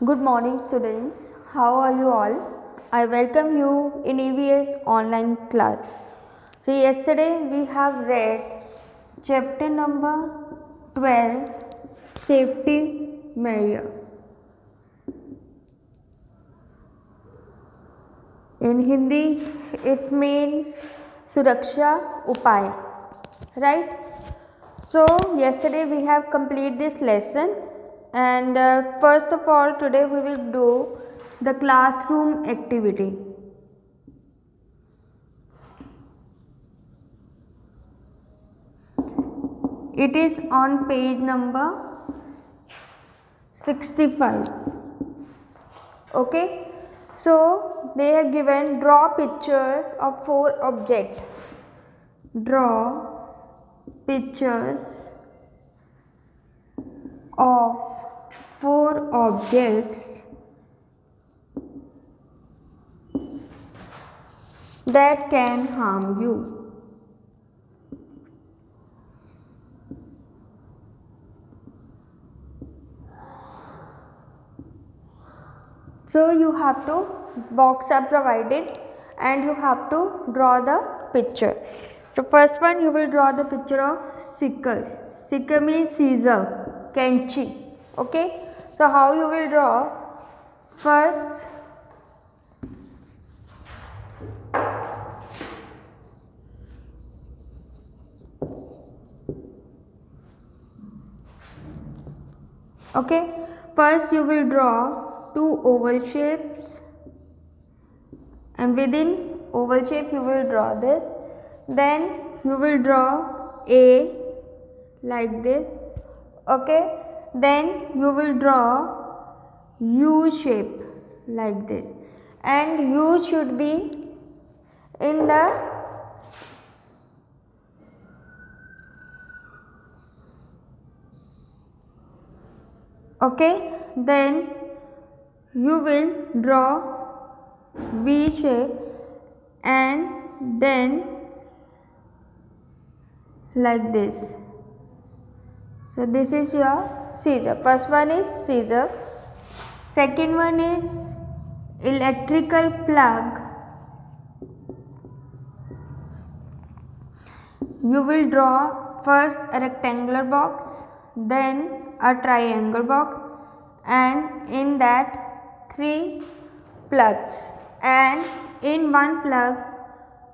Good morning, students. How are you all? I welcome you in EVS online class. So, yesterday we have read chapter number 12, Safety Measure. In Hindi, it means Suraksha Upay, right? So, yesterday we have completed this lesson, and first of all, today we will do the classroom activity. It is on page number 65. Okay, so they have given draw pictures of 4 objects. Draw pictures of 4 objects that can harm you. So you have to, box are provided and you have to draw the picture. So first one, you will draw the picture of sickle. Sickle means scissor, canchi. Okay. So how you will draw? First, okay. First you will draw 2 oval shapes, and within oval shape you will draw this. Then you will draw A like this. Okay. Then you will draw U shape like this, and U should be in the okay. Then you will draw V shape, and then like this. So this is your scissor. First one is scissor. Second one is electrical plug. You will draw first a rectangular box, then a triangle box, and in that 3 plugs, and in one plug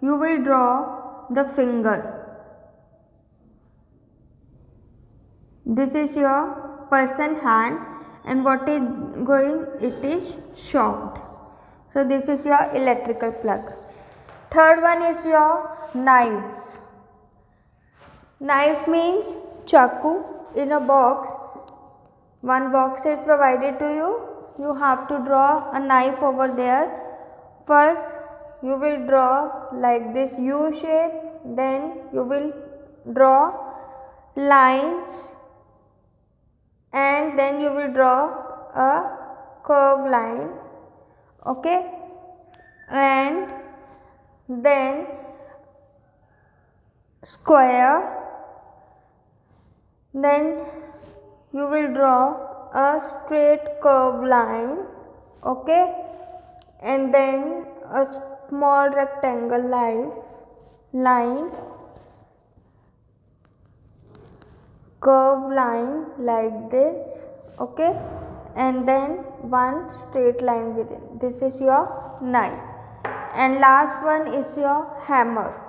you will draw the finger. This is your person hand, and what is going, it is shocked. So this is your electrical plug. Third one is your knife. Knife means chaku in a box. One box is provided to you. You have to draw a knife over there. First you will draw like this U shape, then you will draw lines, and then you will draw a curved line. Okay, and then square. Then you will draw a straight curved line. Okay, and then a small rectangle line, curved line like this. Okay, and then one straight line within. This is your knife. And last one is your hammer.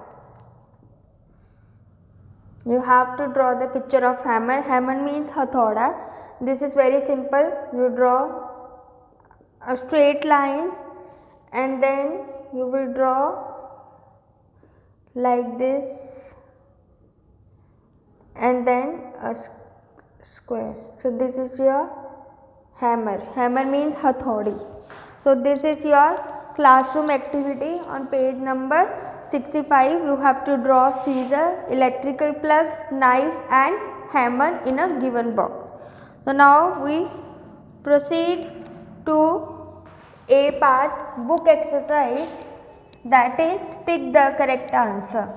You have to draw the picture of hammer. Hammer means hathoda. This is very simple. You draw a straight lines, and then you will draw like this, and then a square. So this is your hammer. Hammer means hathodi. So this is your classroom activity on page number 65. You have to draw scissor, electrical plug, knife and hammer in a given box. So now we proceed to A part, book exercise, that is tick the correct answer.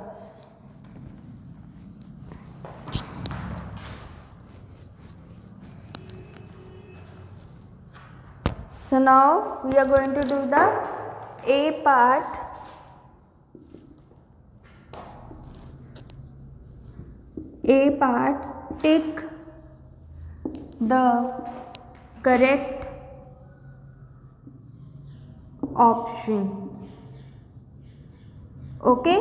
So now we are going to do the A part. A part, tick the correct option. Okay,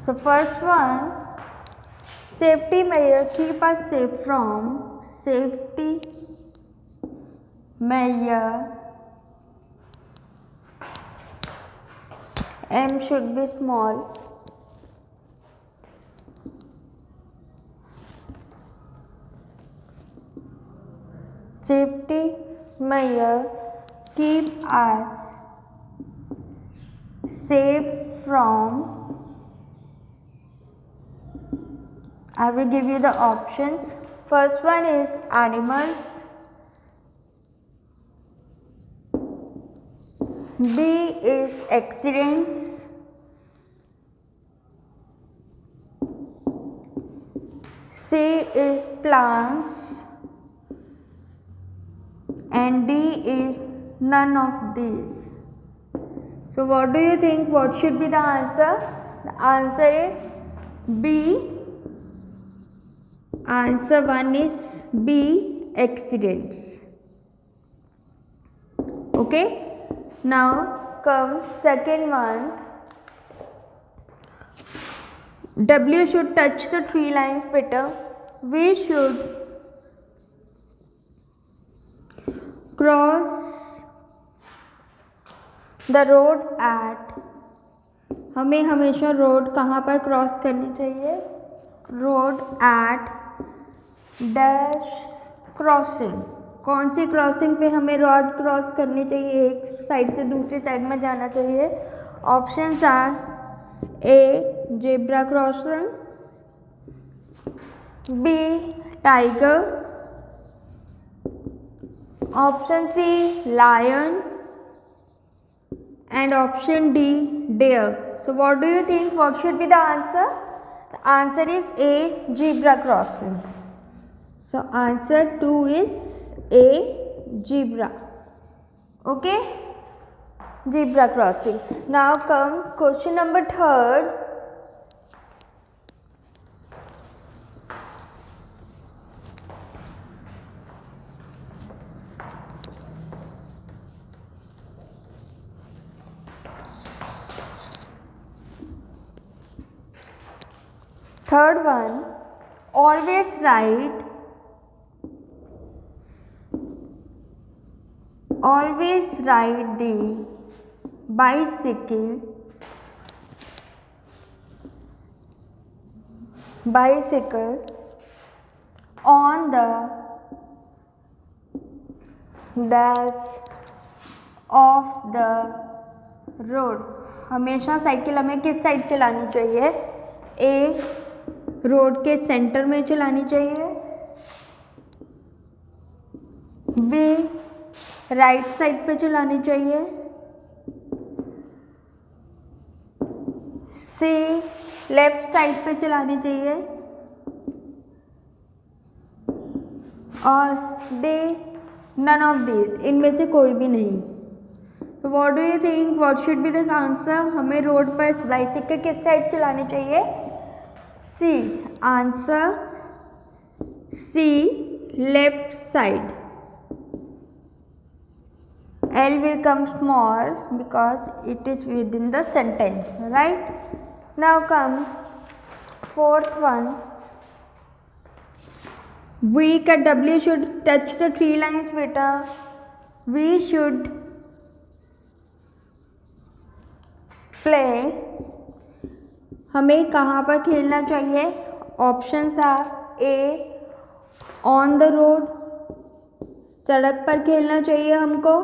so first one, safety measure keep us safe from. Safety measure, M should be small. Safety measure keep us safe from. I will give you the options. First one is animals, B is accidents, C is plants, and D is none of these. So what do you think? What should be the answer? The answer is B. Answer 1 is B, accidents. Okay. Now come second one. W should touch the tree lines better. We should cross the road at. हमें हमेशा road कहाँ पर cross करनी चाहिए? Road at dash crossing. कौन सी crossing पे हमें रोड क्रॉस करनी चाहिए? एक साइड से दूसरी साइड में जाना चाहिए. Options are A zebra crossing, B tiger, option C lion, and option D deer. So what do you think? What should be the answer? The answer is A, zebra crossing. So answer 2 is A, zebra. Okay, zebra crossing. Now come question number 3rd. Third one, always ride the bicycle on the dash of the road. हमेशा cycle हमें किस side चलानी चाहिए? ए road के centre में चलानी चाहिए, B right side पे चलानी चाहिए, सी लेफ्ट साइड पे चलानी चाहिए, और डी नन ऑफ दीज, इनमें से कोई भी नहीं. तो what do you think? What should be the answer? हमें रोड पर बाइसिकल किस साइड चलानी चाहिए? C. Answer C, left side. L will come small because it is within the sentence, right? Now comes fourth one. We का W should touch the tree lines बेटा. We should play. हमें कहाँ पर खेलना चाहिए? Options are A on the road, सड़क पर खेलना चाहिए हमको.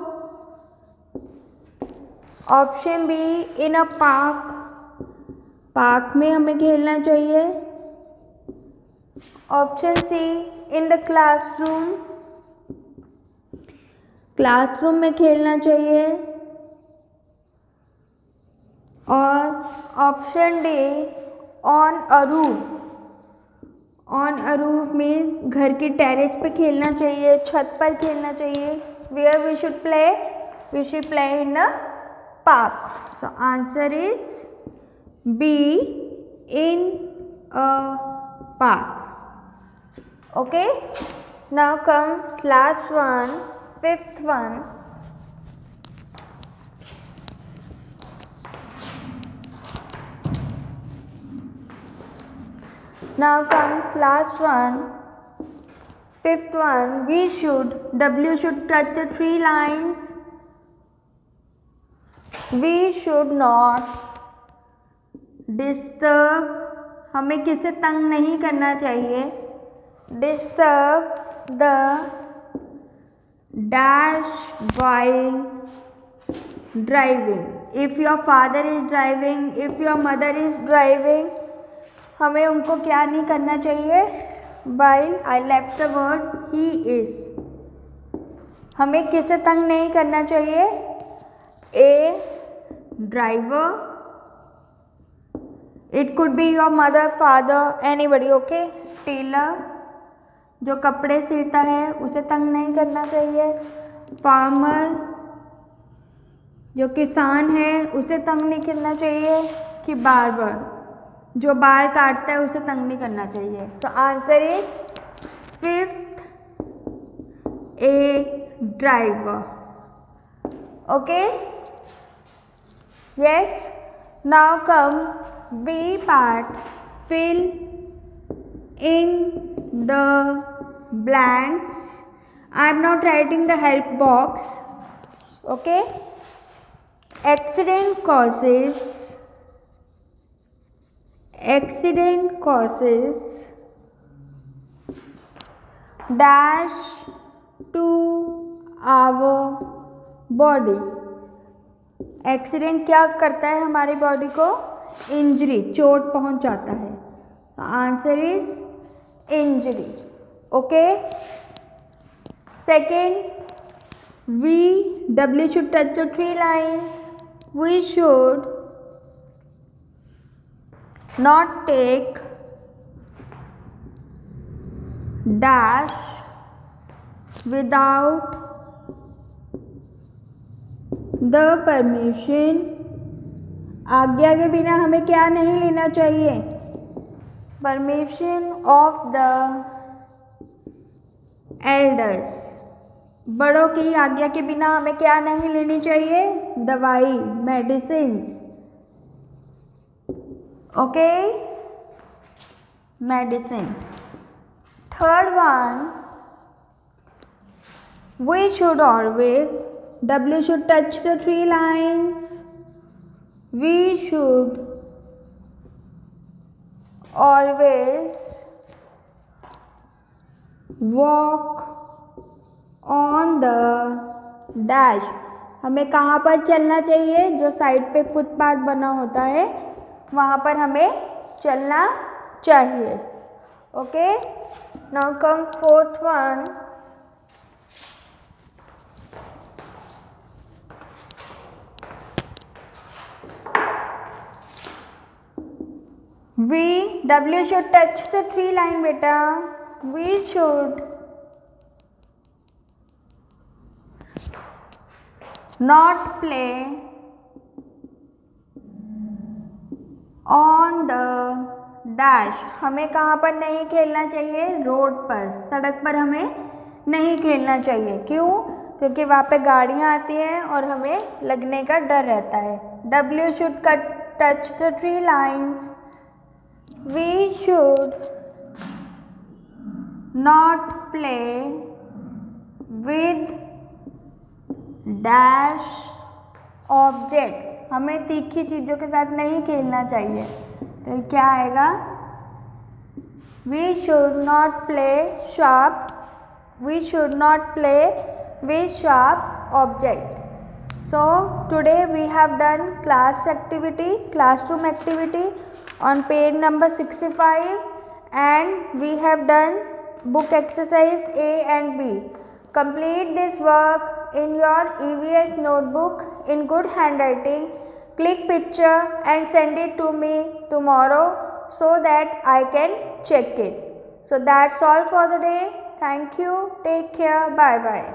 Option B in a park, park में हमें खेलना चाहिए. Option C in the classroom, classroom में खेलना चाहिए. और option D on a roof, on a roof में घर की टेरेस पे खेलना चाहिए, छत पर खेलना चाहिए. where we should play? We should play in a park. So answer is B, in a park. Okay, now come last one, fifth one. Now comes last one, fifth one. W should touch the 3 lines. We should not disturb, हमें किसे तंग नहीं करना चाहिए. Disturb the dash while driving. If your father is driving, if your mother is driving, हमें उनको क्या नहीं करना चाहिए. While I left the word he is. हमें किसे तंग नहीं करना चाहिए. A driver. It could be your mother, father, anybody. Okay. Tailor, जो कपड़े सिलता है उसे तंग नहीं करना चाहिए. फार्मर, जो किसान है उसे तंग नहीं करना चाहिए. कि बार्बर, जो बाल काटता है उसे तंग नहीं करना चाहिए. So answer is fifth, A driver. Okay, yes. Now come B part. Fill in the blanks. I am not writing the help box. Okay. Accident causes dash to our body. Accident क्या करता है हमारी body को? Injury, चोट पहुंचाता है. Answer is injury. Okay. Second, W should touch the 3 lines. We should not take dash without the permission. आज्ञा के बिना हमें क्या नहीं लेना चाहिए? Permission of the elders. बड़ों की आज्ञा के बिना हमें क्या नहीं लेनी चाहिए? दवाई, medicines. Okay, medicines. Third one, we should always, W should touch the 3 lines. We should always walk on the dash. हमें कहाँ पर चलना चाहिए? जो साइड पे फुटपाथ बना होता है वहाँ पर हमें चलना चाहिए. Okay. Now come fourth one. W should touch the 3 line beta. We should not play on the dash. हमें कहाँ पर नहीं खेलना चाहिए? रोड पर, सड़क पर हमें नहीं खेलना चाहिए. क्यों? क्योंकि वहाँ पे गाड़ियाँ आती हैं और हमें लगने का डर रहता है. W should touch the 3 lines. We should not play with dash objects. हमें तीखी चीज़ों के साथ नहीं खेलना चाहिए. तो क्या आएगा? We should not play with sharp object. So today we have done classroom activity on page number 65, and we have done book exercise A and B. Complete this work in your EVS notebook in good handwriting. Click picture and send it to me tomorrow so that I can check it. So that's all for the day. Thank you. Take care. Bye bye.